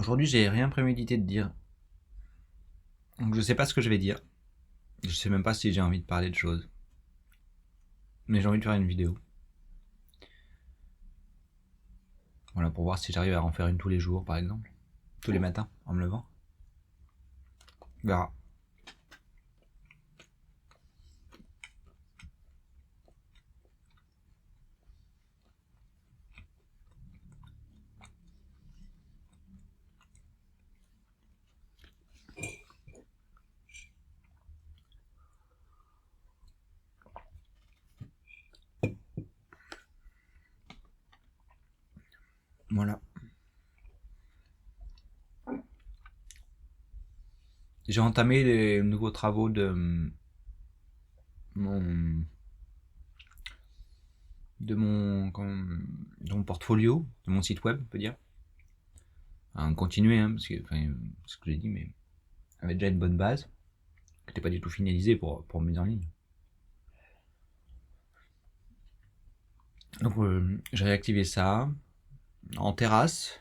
Aujourd'hui, j'ai rien prémédité de dire. Donc je sais pas ce que je vais dire. Je sais même pas si j'ai envie de parler de choses. Mais j'ai envie de faire une vidéo. Voilà, pour voir si j'arrive à en faire une tous les jours, par exemple. Tous les matins, en me levant. On verra. Voilà. J'ai entamé les nouveaux travaux mon de mon portfolio, de mon site web, on peut dire. Enfin, continuer, hein, parce que, enfin, ce que j'ai dit, mais avait déjà une bonne base, qui n'était pas du tout finalisée pour mise en ligne. Donc j'ai réactivé ça en terrasse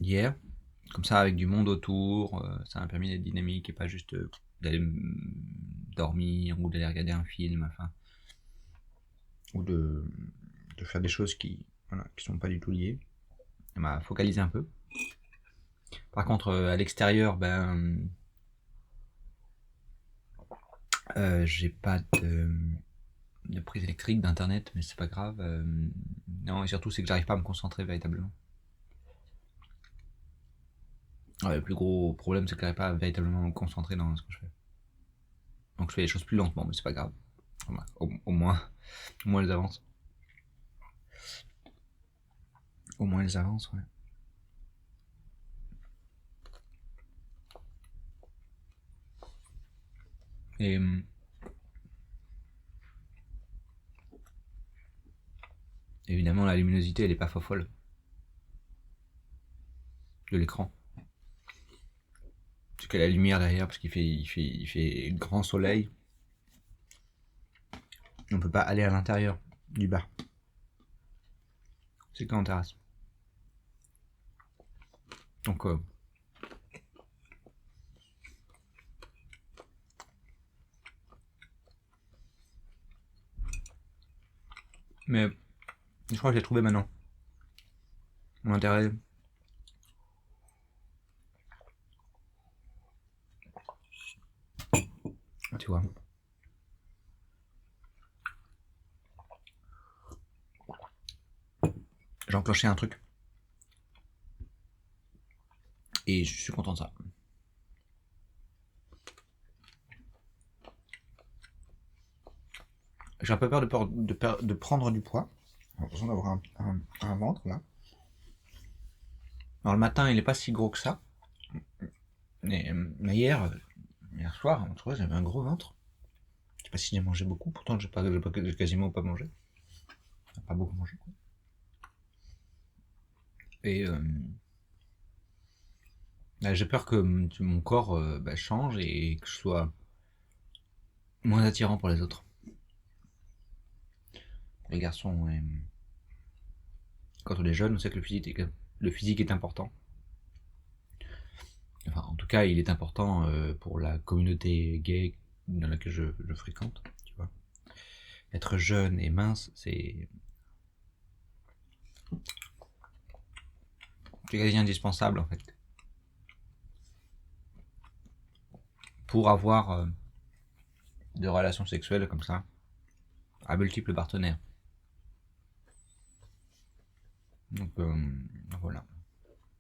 hier, comme ça avec du monde autour, ça m'a permis d'être dynamique et pas juste d'aller dormir ou d'aller regarder un film, enfin, ou de faire des choses qui sont pas du tout liées. Ça m'a focalisé un peu. Par contre, à l'extérieur, j'ai pas de prise électrique, d'internet, mais c'est pas grave. Non, et surtout, c'est que j'arrive pas à me concentrer véritablement. Ouais, le plus gros problème, c'est que j'arrive pas à véritablement me concentrer dans ce que je fais. Donc je fais les choses plus lentement, mais c'est pas grave. Au moins elles avancent. Au moins elles avancent, ouais. Et évidemment, la luminosité, elle est pas folle de l'écran. Parce que la lumière derrière, parce qu'il fait grand soleil, on peut pas aller à l'intérieur du bar. C'est qu'en terrasse. Donc, mais je crois que j'ai trouvé maintenant. Mon intérêt. Tu vois. J'ai enclenché un truc. Et je suis content de ça. J'ai un peu peur de prendre du poids. J'ai l'impression d'avoir un ventre là. Alors le matin, il est pas si gros que ça. Mais hier soir, tu vois, j'avais un gros ventre. Je sais pas si j'ai mangé beaucoup, pourtant j'ai quasiment pas mangé. Pas beaucoup mangé, quoi. Et j'ai peur que mon corps change et que je sois moins attirant pour les autres. Les garçons, quand on est jeune, on sait que le physique est important. Enfin, en tout cas, il est important pour la communauté gay dans laquelle je fréquente, tu vois. Être jeune et mince, c'est quasi indispensable en fait pour avoir de relations sexuelles comme ça à multiples partenaires. Donc voilà.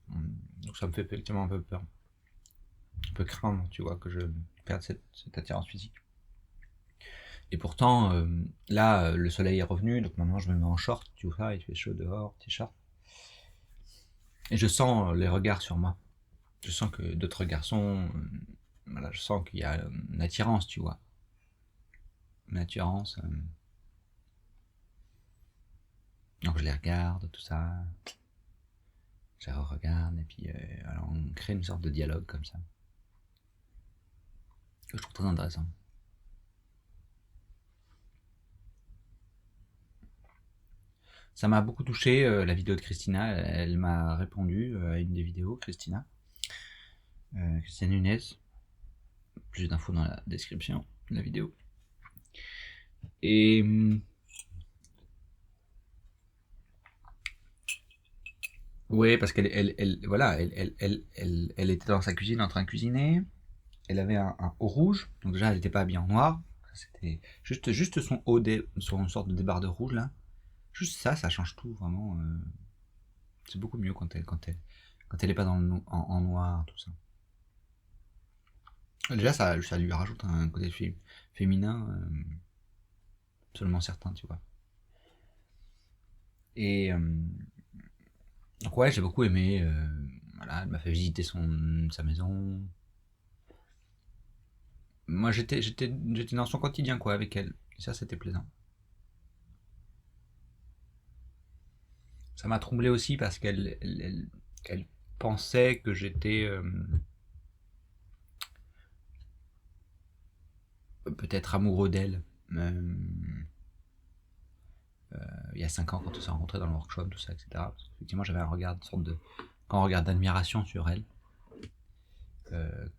Donc ça me fait effectivement un peu peur, un peu craindre, tu vois, que je perde cette attirance physique. Et pourtant, là, le soleil est revenu, donc maintenant je me mets en short, tu vois, il fait chaud dehors, t-shirt. Et je sens les regards sur moi. Je sens que d'autres garçons, voilà, je sens qu'il y a une attirance, tu vois. Une attirance. Donc je les regarde, tout ça. Je les regarde, et puis alors on crée une sorte de dialogue comme ça. Que je trouve très intéressant. Ça m'a beaucoup touché, la vidéo de Christina. Elle m'a répondu à une des vidéos, Christina. Christina Nunez. Plus d'infos dans la description de la vidéo. Et ouais, parce voilà, elle était dans sa cuisine en train de cuisiner. Elle avait un haut rouge, donc déjà elle n'était pas habillée en noir. C'était juste son haut, sur une sorte de débardeur rouge là. Juste ça, ça change tout vraiment. C'est beaucoup mieux quand elle est pas dans en noir, tout ça. Déjà, ça lui rajoute un côté féminin, absolument certain, tu vois. Et donc ouais, j'ai beaucoup aimé. Voilà, elle m'a fait visiter sa maison. Moi, j'étais dans son quotidien, quoi, avec elle. Et ça, c'était plaisant. Ça m'a troublé aussi parce qu'elle pensait que j'étais peut-être amoureux d'elle. Euh, il y a 5 ans, quand on s'est rencontrés dans le workshop, tout ça, etc. Parce qu'effectivement, j'avais un regard, une sorte de, un regard d'admiration sur elle.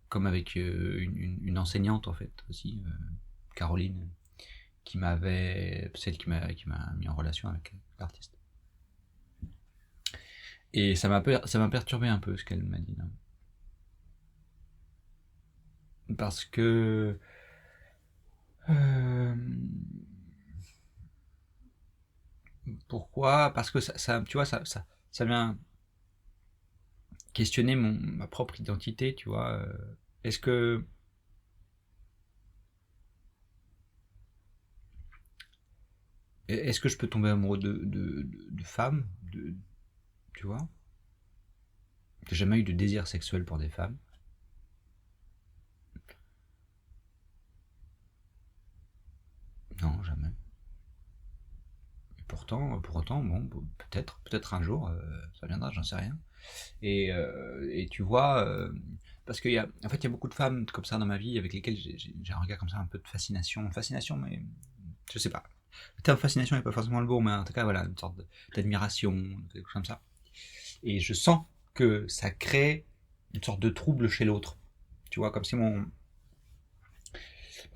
Comme avec une enseignante, en fait, aussi, Caroline, celle qui m'a mis en relation avec l'artiste. Et ça m'a perturbé un peu ce qu'elle m'a dit. Là. Parce que. euh, Pourquoi? Parce que tu vois, ça vient questionner ma propre identité, tu vois. Est-ce que, est-ce que je peux tomber amoureux de femmes, tu vois? J'ai jamais eu de désir sexuel pour des femmes. Non, jamais. Et pourtant, pour autant, bon, peut-être un jour, ça viendra, j'en sais rien. Et tu vois, parce en fait, il y a beaucoup de femmes comme ça dans ma vie avec lesquelles j'ai un regard comme ça, un peu de fascination, mais je sais pas. Le terme fascination n'est pas forcément le bon, mais en tout cas, voilà, une sorte d'admiration, quelque chose comme ça. Et je sens que ça crée une sorte de trouble chez l'autre. Tu vois, comme si bah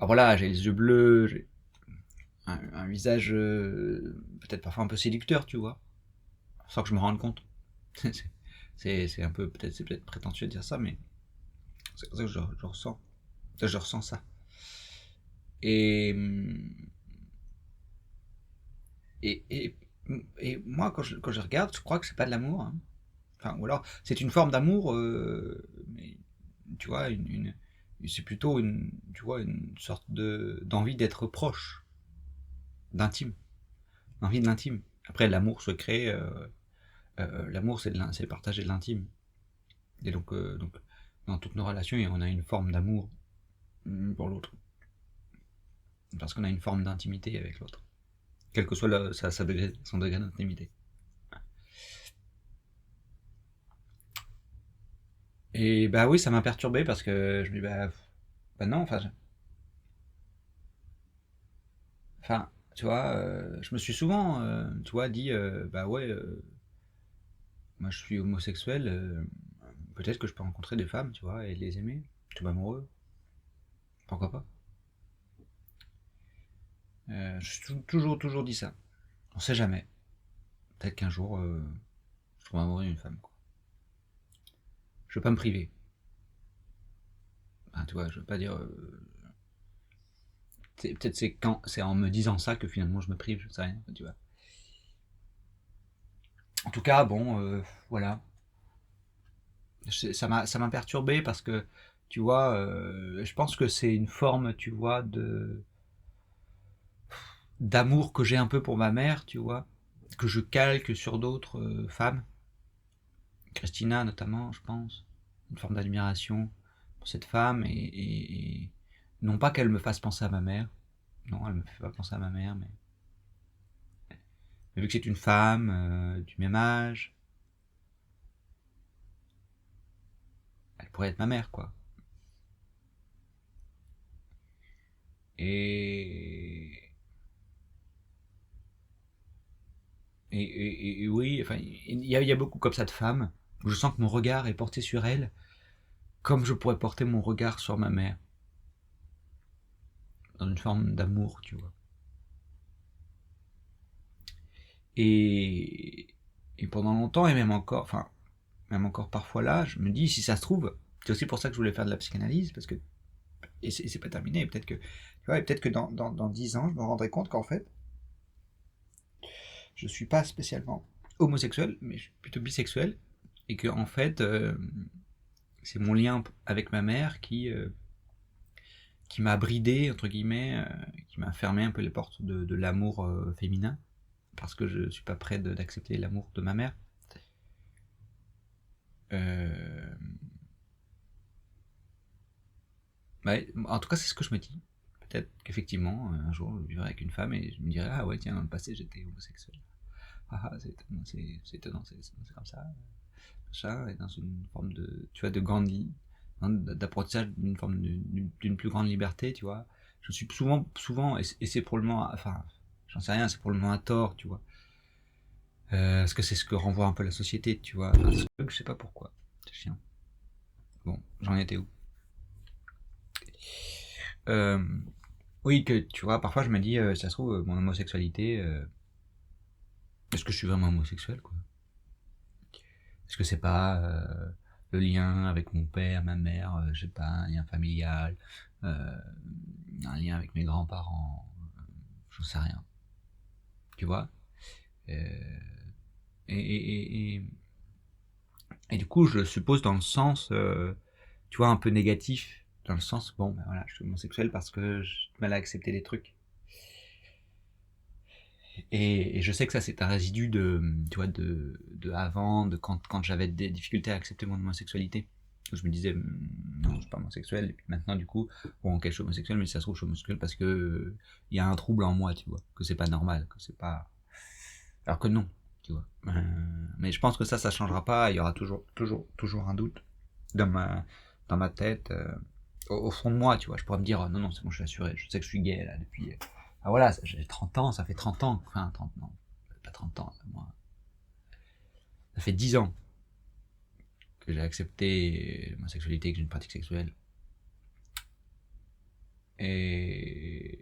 voilà, j'ai les yeux bleus, j'ai un visage peut-être parfois un peu séducteur, tu vois, sans que je me rende compte. C'est un peu, c'est peut-être prétentieux de dire ça, mais c'est comme ça que je ressens. Je ressens ça. Et, et, et, et moi, quand je regarde, je crois que c'est pas de l'amour. Hein. Enfin, ou alors, c'est une forme d'amour, mais tu vois, c'est plutôt tu vois, une sorte d'envie d'être proche, d'intime, envie de l'intime. Après, l'amour se crée, l'amour c'est partager de l'intime. Et donc, dans toutes nos relations, on a une forme d'amour pour l'autre, parce qu'on a une forme d'intimité avec l'autre, quel que soit son degré d'intimité. Et bah oui, ça m'a perturbé parce que je me dis bah non, enfin, tu vois, je me suis souvent, tu vois, dit bah ouais, moi je suis homosexuel, peut-être que je peux rencontrer des femmes, tu vois, et les aimer, tomber amoureux, pourquoi pas. Je suis toujours dit ça. On sait jamais. Peut-être qu'un jour, je tombe amoureux d'une femme. Quoi. Je veux pas me priver. Enfin, tu vois, je veux pas dire. Peut-être c'est en me disant ça que finalement je me prive, je sais rien, tu vois. En tout cas, bon, voilà. Ça m'a perturbé parce que, tu vois, je pense que c'est une forme, tu vois, d'amour que j'ai un peu pour ma mère, tu vois, que je calque sur d'autres femmes. Christina, notamment, je pense. Une forme d'admiration pour cette femme et non pas qu'elle me fasse penser à ma mère. Non, elle me fait pas penser à ma mère, mais vu que c'est une femme du même âge, elle pourrait être ma mère, quoi. Et Et oui, enfin, il y a beaucoup comme ça de femmes où je sens que mon regard est porté sur elles comme je pourrais porter mon regard sur ma mère, dans une forme d'amour, tu vois. Et, et pendant longtemps, et même encore parfois là, je me dis, si ça se trouve, c'est aussi pour ça que je voulais faire de la psychanalyse, parce que, et c'est pas terminé, peut-être que, tu vois, et peut-être que dans 10 ans, je me rendrai compte qu'en fait, je suis pas spécialement homosexuel, mais je suis plutôt bisexuel, et que, en fait, c'est mon lien avec ma mère qui m'a bridé, entre guillemets, qui m'a fermé un peu les portes de l'amour féminin, parce que je suis pas prêt d'accepter l'amour de ma mère. Euh, Ouais, en tout cas, c'est ce que je me dis. Peut-être qu'effectivement, un jour, je vivrai avec une femme et je me dirai, ah ouais, tiens, dans le passé, j'étais homosexuel. Ah ah, c'est étonnant, c'est comme ça. Ça, et dans une forme de, tu vois, de grande, d'apprentissage d'une forme d'une plus grande liberté, tu vois. Je suis souvent, et c'est probablement, enfin, j'en sais rien, c'est probablement à tort, tu vois. Parce que c'est ce que renvoie un peu la société, tu vois. Enfin, je sais pas pourquoi. C'est chiant. Bon, j'en étais où? Euh, oui, que tu vois, parfois je me dis, ça se trouve, mon homosexualité, est-ce que je suis vraiment homosexuel, quoi? Est-ce que c'est pas le lien avec mon père, ma mère, je sais pas, un lien familial, euh, un lien avec mes grands-parents, j'en sais rien, tu vois? Euh, et, et du coup, je le suppose dans le sens, tu vois, un peu négatif, dans le sens, bon, ben voilà, je suis homosexuel parce que j'ai du mal à accepter des trucs. Et je sais que ça, c'est un résidu de, tu vois, de avant, de quand j'avais des difficultés à accepter mon homosexualité. Je me disais, non, je suis pas homosexuel. Et puis maintenant, du coup, bon, ok, je suis homosexuel, mais si ça se trouve, je suis homosexuel parce que il y a un trouble en moi, tu vois, que c'est pas normal, que c'est pas. Alors que non, tu vois. Mais je pense que ça changera pas. Il y aura toujours un doute dans ma tête, au fond de moi, tu vois. Je pourrais me dire, non, non, c'est bon, je suis assuré. Je sais que je suis gay là depuis. Ah voilà, j'ai 30 ans, ça fait 30 ans. Enfin, 30, non, pas 30 ans, moi. Ça fait 10 ans que j'ai accepté ma sexualité, que j'ai une pratique sexuelle. Et,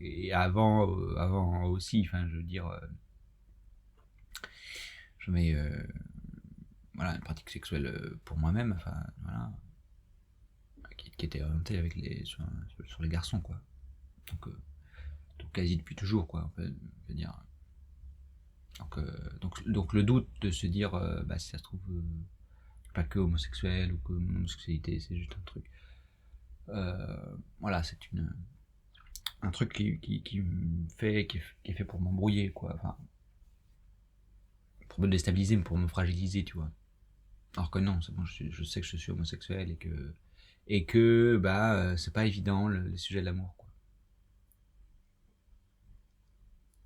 et avant aussi, enfin, je veux dire, je mets voilà, une pratique sexuelle pour moi-même, enfin, voilà, qui était orientée avec sur les garçons, quoi. Donc, quasi depuis toujours, quoi, on peut dire. Donc le doute de se dire, bah, si ça se trouve, pas que homosexuel ou que mon homosexualité, c'est juste un truc. Voilà, c'est un truc qui me fait, qui est fait pour m'embrouiller, quoi. Enfin, pour me déstabiliser, mais pour me fragiliser, tu vois. Alors que non, c'est bon, je sais que je suis homosexuel et que bah, c'est pas évident les sujets de l'amour, quoi.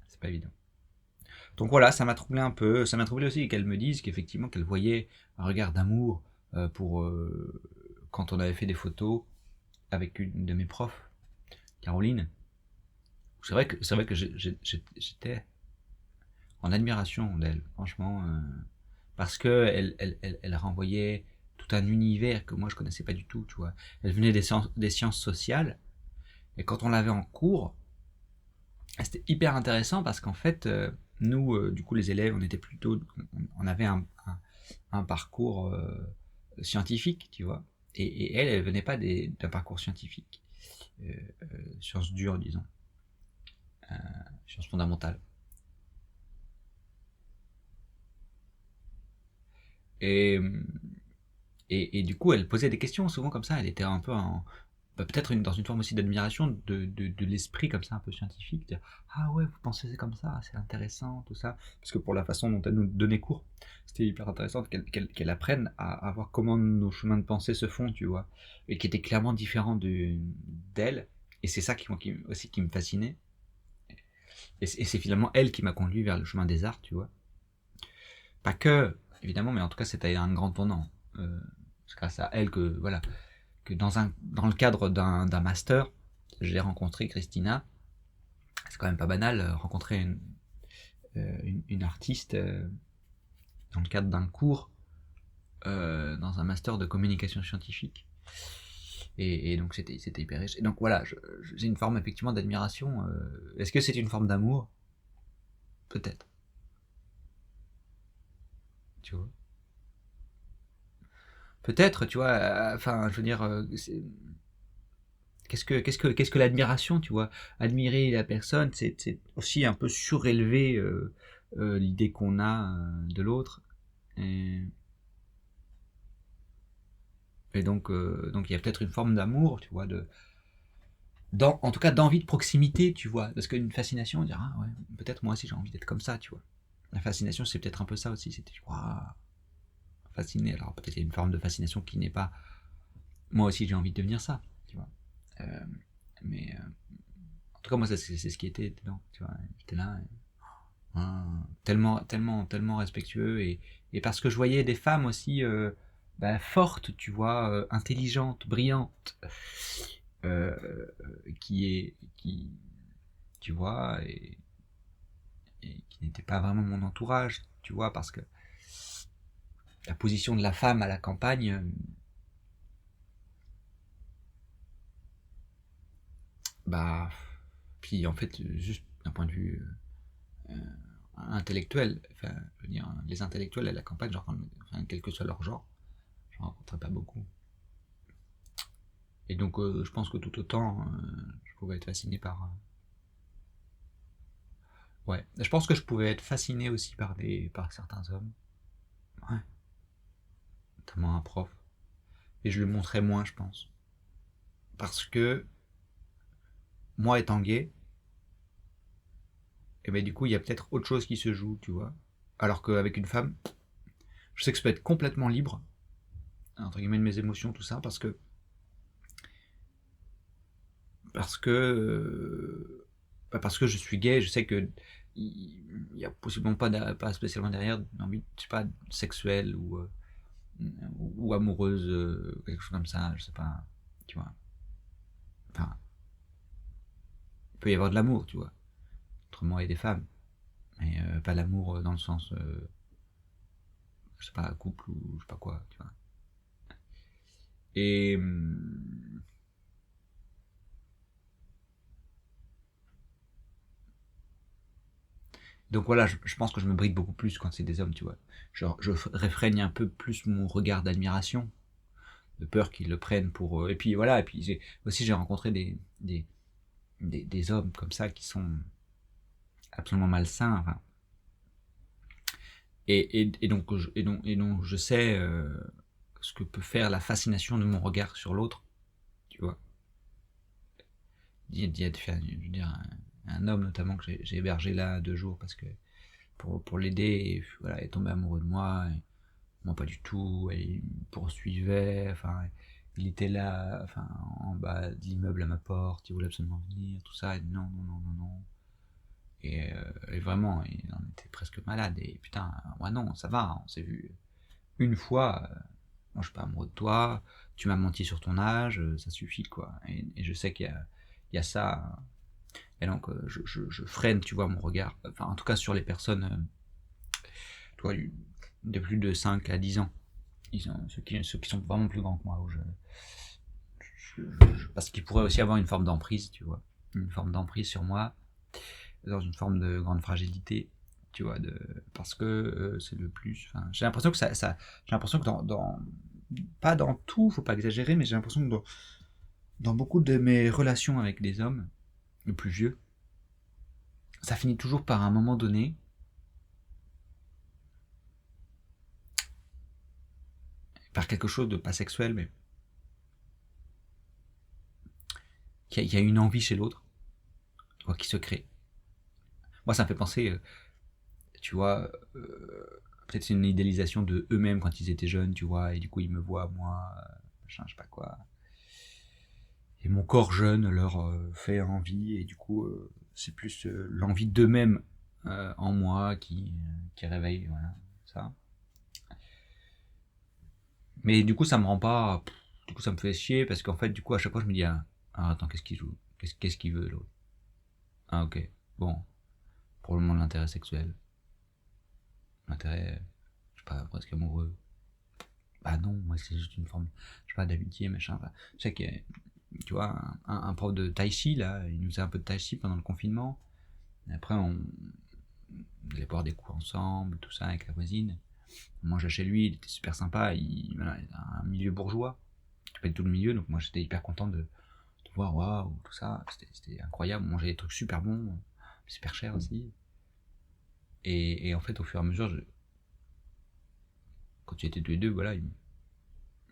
C'est pas évident. Donc voilà, ça m'a troublé un peu. Ça m'a troublé aussi qu'elle me dise qu'effectivement qu'elle voyait un regard d'amour pour quand on avait fait des photos avec une de mes profs, Caroline. C'est vrai que j'étais en admiration d'elle, franchement, parce que elle renvoyait tout un univers que moi je connaissais pas du tout, tu vois. Elle venait des sciences sociales, et quand on l'avait en cours, c'était hyper intéressant parce qu'en fait, nous, du coup, les élèves, on avait un parcours scientifique, tu vois. Et elle venait pas d'un parcours scientifique, euh, sciences dures, disons, euh, sciences fondamentales. Et, et du coup, elle posait des questions souvent comme ça. Elle était un peu peut-être dans une forme aussi d'admiration de l'esprit comme ça, un peu scientifique. Dire, ah ouais, vous pensez comme ça, c'est intéressant, tout ça. Parce que pour la façon dont elle nous donnait cours, c'était hyper intéressant qu'elle apprenne à voir comment nos chemins de pensée se font, tu vois. Et qui étaient clairement différents d'elle. Et c'est ça aussi qui me fascinait. Et c'est finalement elle qui m'a conduit vers le chemin des arts, tu vois. Pas que, évidemment, mais en tout cas, c'était un grand tournant. C'est grâce à elle que, voilà, que dans le cadre d'un master, j'ai rencontré Christina. C'est quand même pas banal, rencontrer une artiste dans le cadre d'un cours dans un master de communication scientifique. Et donc c'était hyper riche. Et donc voilà, j'ai une forme effectivement d'admiration. Est-ce que c'est une forme d'amour? Peut-être. Tu vois. Peut-être, tu vois. Enfin, je veux dire, qu'est-ce que l'admiration, tu vois? Admirer la personne, c'est aussi un peu surélever l'idée qu'on a de l'autre. Et, et donc il y a peut-être une forme d'amour, tu vois, en tout cas d'envie de proximité, tu vois. Parce qu'une fascination, on dira, ah ouais, peut-être moi aussi j'ai envie d'être comme ça, tu vois. La fascination, c'est peut-être un peu ça aussi. C'était, je crois, fasciné. Alors peut-être il y a une forme de fascination qui n'est pas, moi aussi j'ai envie de devenir ça, tu vois. Euh, mais en tout cas, moi, c'est ce qui était dedans, tu vois. J'étais là, tellement, tellement, tellement respectueux. Et parce que je voyais des femmes aussi fortes, tu vois, intelligentes, brillantes, euh, qui, tu vois, et qui n'étaient pas vraiment mon entourage, tu vois, parce que la position de la femme à la campagne, bah, puis en fait, juste d'un point de vue intellectuel, enfin, je veux dire, les intellectuels à la campagne, genre, enfin, quel que soit leur genre, j'en rencontrais pas beaucoup. Et donc, je pense que tout autant, je pouvais être fasciné par. Ouais, je pense que je pouvais être fasciné aussi par certains hommes. Ouais, notamment un prof. Et je le montrais moins, je pense. Parce que, moi étant gay, et ben du coup, il y a peut-être autre chose qui se joue, tu vois. Alors qu'avec une femme, je sais que je peux être complètement libre, entre guillemets, de mes émotions, tout ça, parce que je suis gay, je sais que il y a possiblement pas spécialement derrière une envie, je sais pas, sexuelle ou amoureuse, quelque chose comme ça, je sais pas, tu vois. Enfin, il peut y avoir de l'amour, tu vois, entre moi et des femmes, mais pas l'amour dans le sens, je sais pas, couple ou je sais pas quoi, tu vois. Et donc voilà, je pense que je me bride beaucoup plus quand c'est des hommes, tu vois. Je réfrègne un peu plus mon regard d'admiration, de peur qu'ils le prennent pour. Et puis voilà, et puis j'ai rencontré des hommes comme ça qui sont absolument malsains. Enfin, et donc je sais ce que peut faire la fascination de mon regard sur l'autre, tu vois. Je veux dire, un homme notamment que j'ai hébergé là 2 jours parce que pour l'aider, et voilà, il est tombé amoureux de moi. Et moi pas du tout, et il me poursuivait, enfin il était là, enfin en bas de l'immeuble à ma porte, il voulait absolument venir, tout ça, et non, non, non, non, non. Et vraiment, il en était presque malade, et putain, moi non, ça va, on s'est vu une fois, moi je suis pas amoureux de toi, tu m'as menti sur ton âge, ça suffit quoi. Et je sais qu'il y a ça, et donc je freine, tu vois, mon regard, enfin en tout cas sur les personnes, tu vois, de plus de 5 à 10 ans. Ceux qui sont vraiment plus grands que moi, parce qu'ils pourraient aussi avoir une forme d'emprise, tu vois, une forme d'emprise sur moi, dans une forme de grande fragilité, tu vois, parce que c'est le plus. Enfin, j'ai l'impression que j'ai l'impression que pas dans tout, faut pas exagérer, mais j'ai l'impression que dans beaucoup de mes relations avec des hommes, le plus vieux, ça finit toujours par un moment donné, par quelque chose de pas sexuel, mais qu'il y a une envie chez l'autre, tu vois, qui se crée. Moi, ça me fait penser, tu vois, peut-être c'est une idéalisation de eux-mêmes quand ils étaient jeunes, tu vois, et du coup ils me voient, moi, machin, je sais pas quoi. Et mon corps jeune leur fait envie, et du coup c'est plus l'envie d'eux-mêmes en moi qui réveille, voilà, ça. Mais du coup ça me rend pas, du coup ça me fait chier, parce qu'en fait, du coup, à chaque fois je me dis, attends, qu'est-ce qu'il joue, qu'est-ce qu'il veut l'autre. Ah ok, bon, probablement de l'intérêt sexuel. Intérêt, je sais pas, presque amoureux. Bah non, moi c'est juste une forme, je sais pas, d'amitié, machin. Enfin, je sais que, tu vois, un prof de tai chi, là, il nous faisait un peu de tai chi pendant le confinement. Et après, on allait boire des coups ensemble, tout ça, avec la voisine. On mangeait chez lui, il était super sympa. Voilà, il a un milieu bourgeois, qui pas du tout le milieu, donc moi j'étais hyper content de voir, waouh, tout ça. C'était incroyable. On mangeait des trucs super bons, super chers aussi. Et en fait, au fur et à mesure, quand ils étaient tous les deux, voilà, il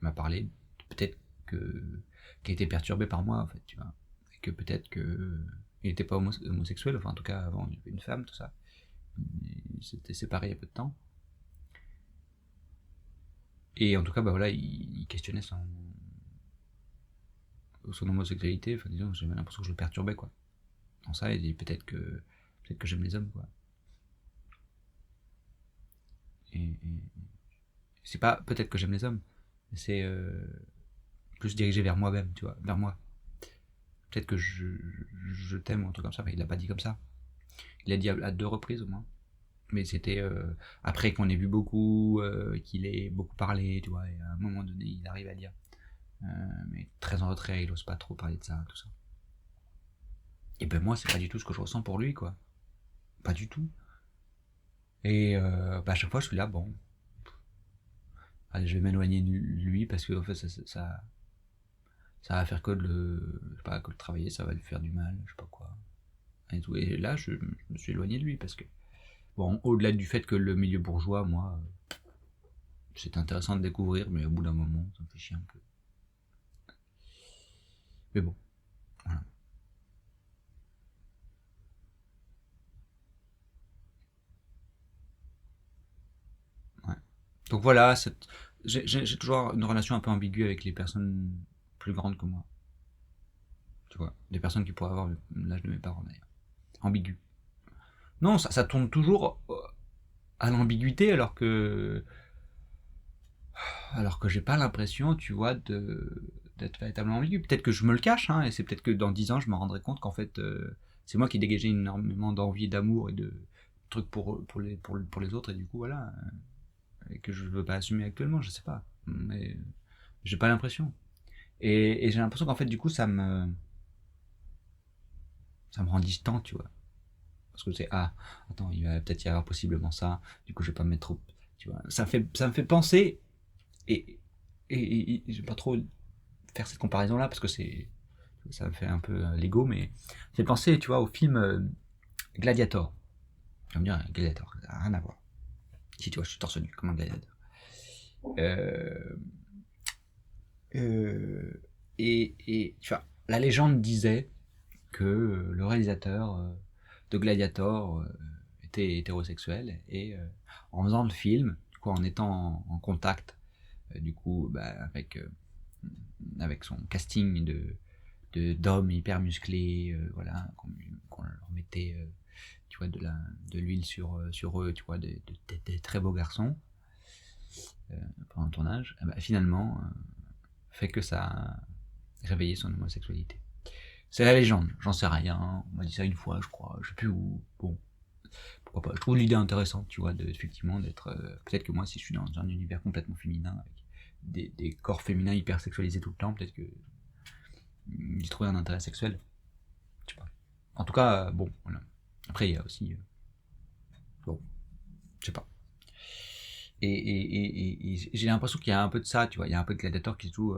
m'a parlé, peut-être que qu'il était perturbé par moi, en fait, tu vois. Et que peut-être que il était pas homosexuel, enfin en tout cas avant il avait une femme, tout ça. Il s'était séparé il y a peu de temps. Et en tout cas, bah voilà, il questionnait son homosexualité, enfin disons, j'avais l'impression que je le perturbais, quoi. Dans ça, il dit peut-être que j'aime les hommes, quoi. Et c'est pas peut-être que j'aime les hommes, mais c'est plus dirigé vers moi-même, tu vois, vers moi. Peut-être que je t'aime ou un truc comme ça, mais il l'a pas dit comme ça. Il l'a dit à 2 reprises au moins. Mais c'était après qu'on ait vu beaucoup, qu'il ait beaucoup parlé, tu vois, et à un moment donné, il arrive à dire. Mais très en retrait, il ose pas trop parler de ça, tout ça. Et ben moi, c'est pas du tout ce que je ressens pour lui, quoi. Pas du tout. Et bah, à chaque fois, je suis là, bon, allez, je vais m'éloigner de lui parce que en fait, ça va faire je sais pas, que le travailler, ça va lui faire du mal, je sais pas quoi. Et tout. Et là, je me suis éloigné de lui parce que, bon, au-delà du fait que le milieu bourgeois, moi, c'est intéressant de découvrir, mais au bout d'un moment, ça me fait chier un peu. Mais bon, voilà. Ouais. Donc voilà, j'ai toujours une relation un peu ambiguë avec les personnes plus grandes que moi. Tu vois, des personnes qui pourraient avoir l'âge de mes parents d'ailleurs. Ambigu. Non, ça tourne toujours à l'ambiguïté alors que j'ai pas l'impression, tu vois, d'être véritablement ambigu. Peut-être que je me le cache, hein, et c'est peut-être que dans 10 ans, je me rendrai compte qu'en fait, c'est moi qui dégageais énormément d'envie, d'amour et de trucs pour les autres, et du coup, voilà, et que je veux pas assumer actuellement, je sais pas. Mais j'ai pas l'impression. Et j'ai l'impression qu'en fait, du coup, ça me rend distant, tu vois. Parce que c'est, ah, attends, il va peut-être y avoir possiblement ça, du coup, je vais pas me mettre trop, tu vois. Ça me fait penser, et, et je vais pas trop faire cette comparaison-là, parce que ça me fait un peu l'ego, mais j'ai pensé, tu vois, au film Gladiator. J'aime bien Gladiator, ça n'a rien à voir. Si tu vois, je suis torse nu comme un gladiateur. Euh, euh, et tu vois, la légende disait que le réalisateur de Gladiator était hétérosexuel, et en faisant le film, du coup, en étant en contact du coup, bah, avec son casting d'hommes hyper musclés, voilà, qu'on leur mettait, tu vois, de l'huile sur eux, tu vois, des très beaux garçons pendant le tournage, et bah, finalement, fait que ça a réveillé son homosexualité. C'est la légende, j'en sais rien, on m'a dit ça une fois, je crois, je sais plus où, bon, pourquoi pas. Je trouve l'idée intéressante, tu vois, effectivement, d'être, peut-être que moi, si je suis dans un univers complètement féminin, avec des corps féminins hyper sexualisés tout le temps, peut-être que j'ai trouvé un intérêt sexuel, je sais pas. En tout cas, bon, voilà. Après, il y a aussi, bon, je sais pas. Et j'ai l'impression qu'il y a un peu de ça, tu vois, il y a un peu de Gladiator qui se joue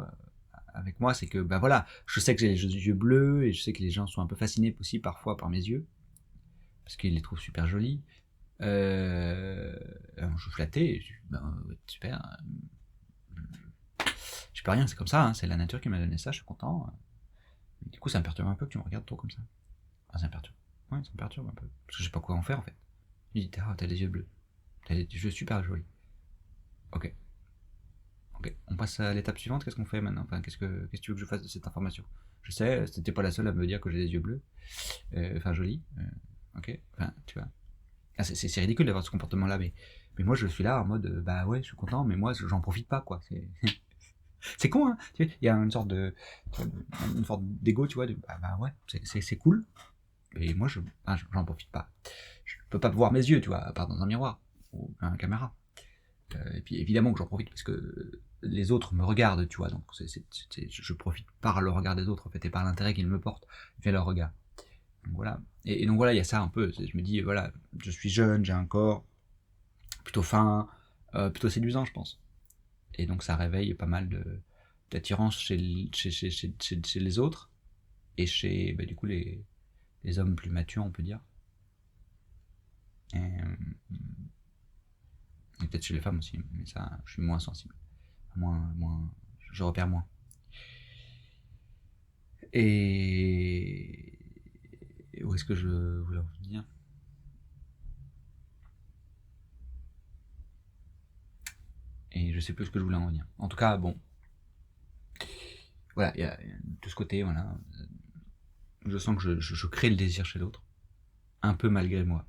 avec moi, c'est que, ben voilà, je sais que j'ai les yeux bleus, et je sais que les gens sont un peu fascinés aussi parfois par mes yeux, parce qu'ils les trouvent super jolis. Je suis flatté, je dis, ben, ouais, super, je peux rien, c'est comme ça, hein, c'est la nature qui m'a donné ça, je suis content. Mais du coup, ça me perturbe un peu que tu me regardes trop comme ça. Ah, ça me perturbe. Ouais, ça me perturbe un peu. Parce que je sais pas quoi en faire en fait. Je dis, t'as des yeux bleus. T'as des yeux super jolis. Ok. Ok. On passe à l'étape suivante, qu'est-ce qu'on fait maintenant? Enfin, qu'est-ce que tu veux que je fasse de cette information? Je sais, c'était pas la seule à me dire que j'ai des yeux bleus. Enfin, jolis. Ok. Enfin, tu vois. Ah, c'est ridicule d'avoir ce comportement-là, mais moi je suis là en mode, bah ouais, je suis content, mais moi j'en profite pas, quoi. C'est con, hein. Tu sais, il y a une sorte d'ego, tu vois, bah ouais, c'est cool, et moi j'en profite pas. Je peux pas voir mes yeux, tu vois, à part dans un miroir. ou à la caméra. Et puis évidemment que j'en profite parce que les autres me regardent, tu vois, donc je profite par le regard des autres en fait et par l'intérêt qu'ils me portent via leur regard. Donc voilà. Et donc voilà, il y a ça un peu. Je me dis voilà, je suis jeune, j'ai un corps plutôt fin, plutôt séduisant, je pense. Et donc ça réveille pas mal d'attirance chez les autres et chez du coup les hommes plus matures, on peut dire. Et peut-être chez les femmes aussi, mais ça, je suis moins sensible. Moins, je repère moins. Et où est-ce que je voulais en venir? Et je sais plus ce que je voulais en venir. En tout cas, bon, voilà, il y a de ce côté, voilà, je sens que je crée le désir chez l'autre, un peu malgré moi.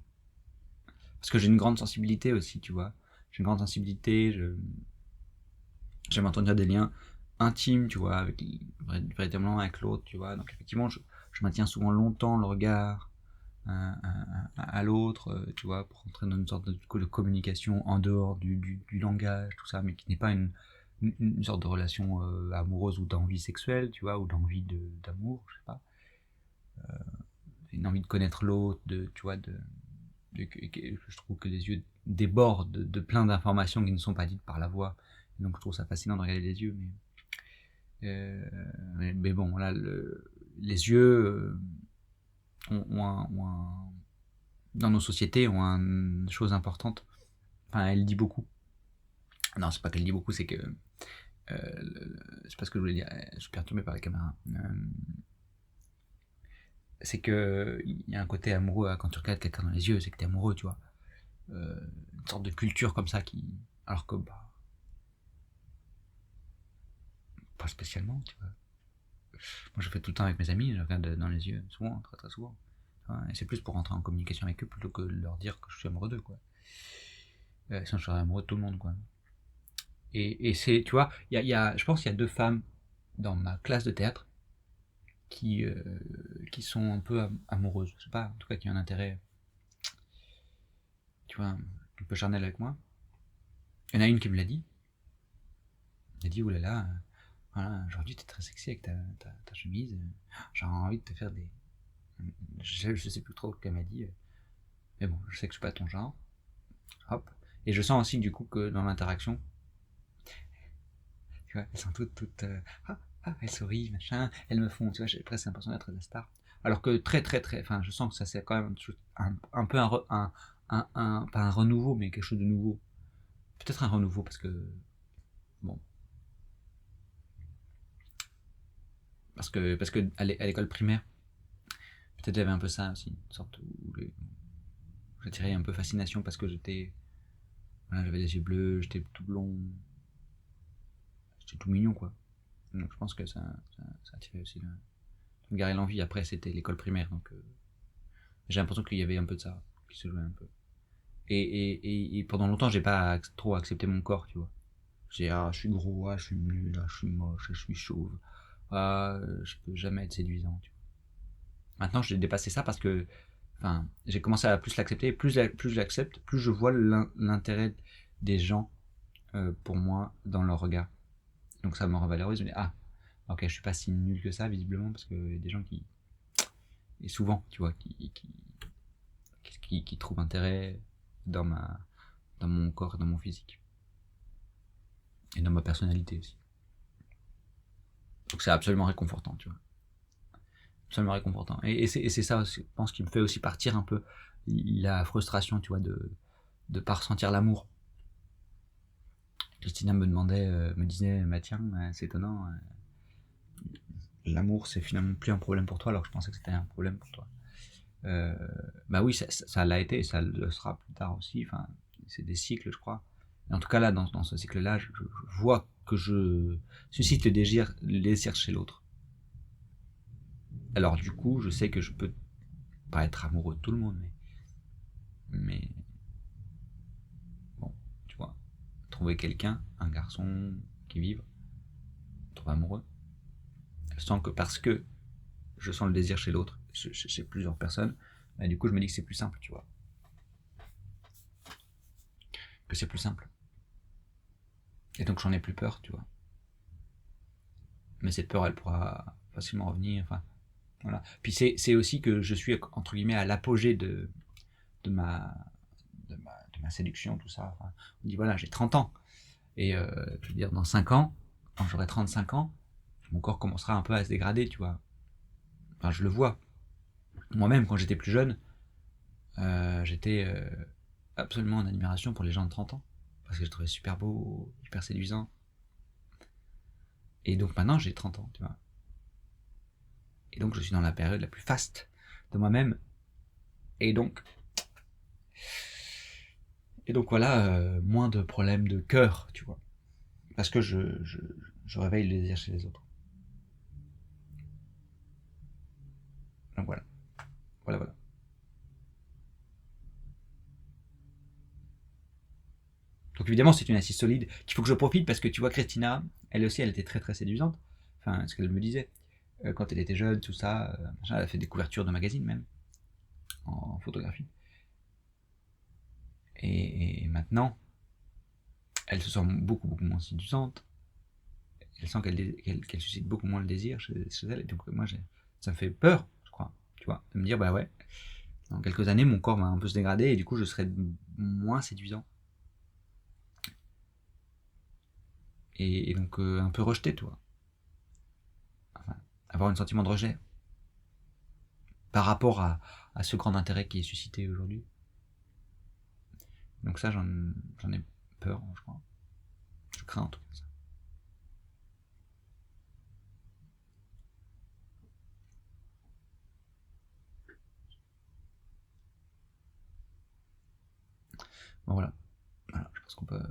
Parce que j'ai une grande sensibilité aussi, tu vois. J'ai une grande sensibilité, j'aime entretenir des liens intimes, tu vois, avec, véritablement avec l'autre, tu vois. Donc effectivement, je maintiens souvent longtemps le regard à l'autre, tu vois, pour entrer dans une sorte de communication en dehors du langage, tout ça, mais qui n'est pas une sorte de relation amoureuse ou d'envie sexuelle, tu vois, ou d'envie d'amour, je sais pas. Une envie de connaître l'autre, tu vois, je trouve que les yeux débordent de plein d'informations qui ne sont pas dites par la voix. Et donc je trouve ça fascinant de regarder les yeux, mais bon, là, les yeux dans nos sociétés ont une chose importante. Enfin, elle dit beaucoup. Non, c'est pas qu'elle dit beaucoup, c'est que c'est pas ce que je voulais dire. Je suis perturbé par la caméra. C'est que il y a un côté amoureux quand tu regardes quelqu'un dans les yeux, c'est que t'es amoureux, tu vois. Une sorte de culture comme ça qui, alors que pas spécialement, tu vois. Moi, je fais tout le temps avec mes amis, je regarde dans les yeux, souvent, très très souvent. Et c'est plus pour rentrer en communication avec eux plutôt que leur dire que je suis amoureux d'eux, quoi. Sinon, je serais amoureux de tout le monde, quoi. Et c'est, tu vois, je pense qu'il y a deux femmes dans ma classe de théâtre qui, euh, qui sont un peu amoureuses. Je sais pas, en tout cas, qui ont un intérêt, tu vois, un peu charnel avec moi. Il y en a une qui me l'a dit. Elle a dit, oulala, voilà, aujourd'hui t'es très sexy avec ta chemise. J'ai envie de te faire des. Je sais plus trop ce qu'elle m'a dit. Mais bon, je sais que je suis pas ton genre. Hop. Et je sens aussi du coup que dans l'interaction, tu vois, elles sont toutes elles sourient, machin, elles me font, tu vois, j'ai presque l'impression d'être la star. Alors que très, enfin, je sens que ça c'est quand même un peu pas un renouveau, mais quelque chose de nouveau. Peut-être un renouveau parce que, bon, parce que à l'école primaire, peut-être j'avais un peu ça aussi, une sorte où j'attirais un peu fascination parce que voilà, j'avais les yeux bleus, j'étais tout blond, j'étais tout mignon quoi. Donc je pense que ça attirait aussi me garer l'envie. Après c'était l'école primaire, donc j'ai l'impression qu'il y avait un peu de ça qui se jouait un peu. Et pendant longtemps j'ai pas trop accepté mon corps, tu vois. Je suis gros, je suis nul, je suis moche, je suis chauve, je peux jamais être séduisant. Tu vois. Maintenant j'ai dépassé ça parce que, enfin, j'ai commencé à plus l'accepter. Plus je l'accepte, plus je vois l'intérêt des gens pour moi dans leur regard. Donc ça me revalorise. Je me dis, ok, je suis pas si nul que ça visiblement parce qu'il y a des gens qui, et souvent, tu vois, qui trouvent intérêt dans dans mon corps et dans mon physique et dans ma personnalité aussi. Donc c'est absolument réconfortant, tu vois. Absolument réconfortant. Et c'est ça, je pense, qui me fait aussi partir un peu la frustration, tu vois, de pas ressentir l'amour. Christina me disait, bah tiens, c'est étonnant, l'amour c'est finalement plus un problème pour toi alors que je pensais que c'était un problème pour toi. Bah oui, ça l'a été et ça le sera plus tard aussi. Enfin, c'est des cycles, je crois. Et en tout cas, là, dans ce cycle-là, je vois que je suscite le désir chez l'autre. Alors, du coup, je sais que je peux pas être amoureux de tout le monde, mais bon, tu vois, trouver quelqu'un, un garçon qui vive, trouver amoureux, je sens que parce que je sens le désir chez l'autre, chez plusieurs personnes, bah, du coup, je me dis que c'est plus simple, tu vois. que c'est plus simple. Et donc j'en ai plus peur, tu vois. Mais cette peur, elle pourra facilement revenir. Enfin, voilà. Puis c'est aussi que je suis, entre guillemets, à l'apogée de ma, de ma séduction, tout ça. Enfin, on dit, voilà, j'ai 30 ans. Et je veux dire, dans 5 ans, quand j'aurai 35 ans, mon corps commencera un peu à se dégrader, tu vois. Enfin, je le vois. Moi-même, quand j'étais plus jeune, j'étais absolument en admiration pour les gens de 30 ans. Parce que je trouvais super beau, hyper séduisant. Et donc maintenant, j'ai 30 ans, tu vois. Et donc, je suis dans la période la plus faste de moi-même. Et donc, voilà, moins de problèmes de cœur, tu vois. Parce que je réveille le désir chez les autres. Donc voilà. Voilà, voilà. Donc évidemment, c'est une assise solide qu'il faut que je profite parce que tu vois, Christina, elle aussi, elle était très très séduisante. Enfin, ce qu'elle me disait. Quand elle était jeune, tout ça, machin, elle a fait des couvertures de magazines même, en photographie. Et maintenant, elle se sent beaucoup beaucoup moins séduisante. Elle sent qu'elle suscite beaucoup moins le désir chez elle. Et donc moi, ça me fait peur, je crois, tu vois, de me dire, bah ouais, dans quelques années, mon corps va un peu se dégrader et du coup, je serai moins séduisant. Et donc, un peu rejeté, tu vois. Enfin, avoir un sentiment de rejet par rapport à ce grand intérêt qui est suscité aujourd'hui. Donc ça, j'en ai peur, je crois. Je crains en tout cas ça. Bon, voilà. Voilà, je pense qu'on peut.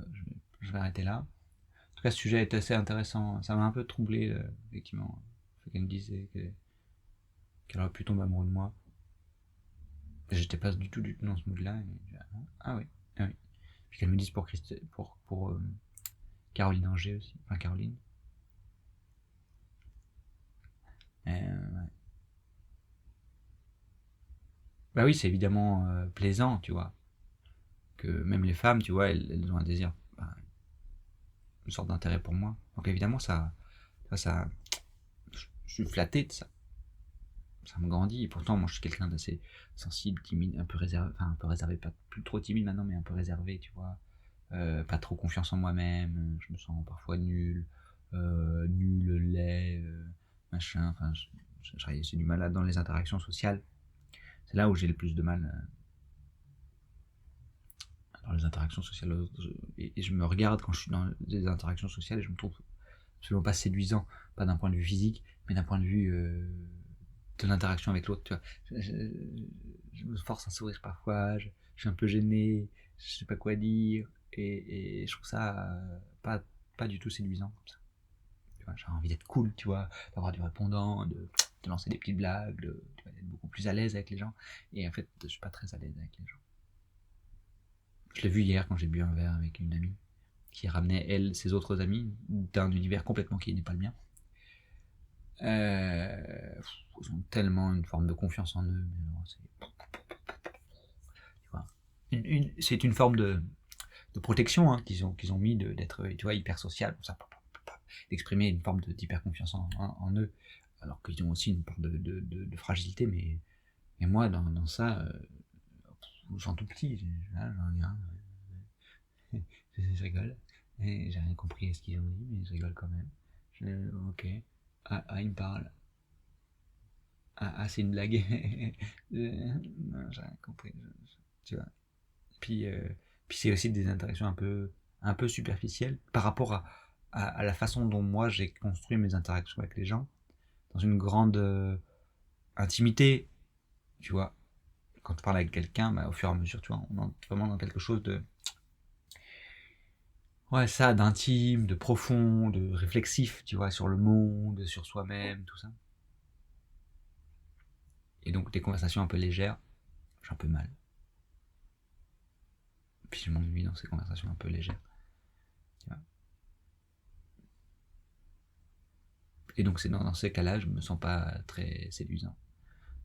Je vais arrêter là. En tout cas, ce sujet est assez intéressant. Ça m'a un peu troublé, effectivement. Le fait qu'elle me disait qu'elle aurait pu tomber amoureuse de moi. J'étais pas du tout dans ce mood-là. Ah oui, ah oui. Puis qu'elle me dise pour Caroline Anger aussi. Enfin, Caroline. Ouais. Bah oui, c'est évidemment plaisant, tu vois. Que même les femmes, tu vois, elles ont un désir, bah, une sorte d'intérêt pour moi. Donc évidemment, ça, je suis flatté de ça. Ça me grandit. Et pourtant, moi, je suis quelqu'un d'assez sensible, timide, un peu réservé, enfin un peu réservé, pas plus trop timide maintenant, mais un peu réservé, tu vois. Pas trop confiance en moi-même. Je me sens parfois nul, nul, laid, machin. Enfin, j'ai du mal dans les interactions sociales. C'est là où j'ai le plus de mal dans les interactions sociales. Et je me regarde quand je suis dans des interactions sociales et je me trouve absolument pas séduisant, pas d'un point de vue physique, mais d'un point de vue de l'interaction avec l'autre. Tu vois, je me force un sourire parfois, je suis un peu gêné, je sais pas quoi dire, et je trouve ça pas du tout séduisant comme ça. Tu vois, j'ai envie d'être cool, tu vois, d'avoir du répondant, de lancer des petites blagues, d'être beaucoup plus à l'aise avec les gens. Et en fait, je suis pas très à l'aise avec les gens. Je l'ai vu hier quand j'ai bu un verre avec une amie qui ramenait, elle, ses autres amis d'un univers complètement qui n'est pas le mien. Ils ont tellement une forme de confiance en eux. Mais alors, tu vois, c'est une forme de protection hein, qu'ils ont mis d'être tu vois, hyper social, ça, d'exprimer une forme d'hyper confiance en eux, alors qu'ils ont aussi une part de fragilité. Mais moi, dans ça, je sens tout petit. Je rigole. Et j'ai rien compris à ce qu'ils ont dit, mais je rigole quand même. Ok. Ah, il me parle. Ah, c'est une blague. Non, j'ai rien compris. Tu vois. Puis, puis c'est aussi des interactions un peu superficielles par rapport à la façon dont moi j'ai construit mes interactions avec les gens. Dans une grande intimité, tu vois. Quand tu parles avec quelqu'un, bah, au fur et à mesure, tu vois, on entre vraiment dans quelque chose de. Ouais, ça, d'intime, de profond, de réflexif, tu vois, sur le monde, sur soi-même, tout ça. Et donc des conversations un peu légères, j'ai un peu mal. Puis je m'ennuie dans ces conversations un peu légères. Tu vois. Et donc c'est dans ces cas-là, je me sens pas très séduisant.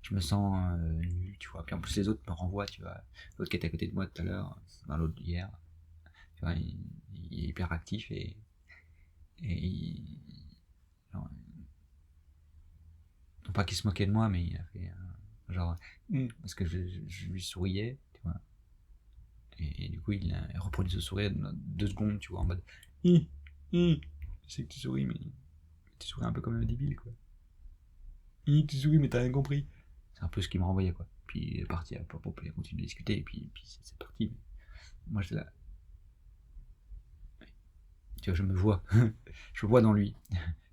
Je me sens nul, tu vois. Puis en plus les autres me renvoient, tu vois. L'autre qui était à côté de moi tout à l'heure, enfin l'autre hier, vois, il est hyper actif et genre, non pas qu'il se moquait de moi, mais il a fait genre, parce que je lui souriais, tu vois. Et du coup, il a reproduit ce sourire 2 secondes, tu vois, en mode, je sais que tu souris, mais tu souris un peu comme un débile, quoi. Tu souris, mais t'as rien compris. C'est un peu ce qu'il me renvoyait, quoi. Puis il est parti, il a continué de discuter, et puis c'est parti. Moi, j'étais là. Tu vois, je me vois. Je me vois dans lui.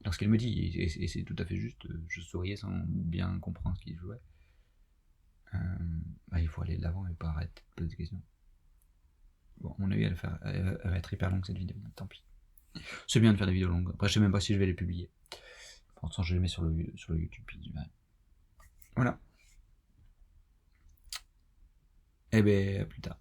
Lorsqu'il me dit, et c'est tout à fait juste, je souriais sans bien comprendre ce qu'il jouait. Bah, il faut aller de l'avant et pas arrêter de poser des questions. Bon, à mon avis, elle va être hyper longue cette vidéo, tant pis. C'est bien de faire des vidéos longues. Après, je sais même pas si je vais les publier. Pour l'instant, je les mets sur le YouTube. Voilà. Et ben, à plus tard.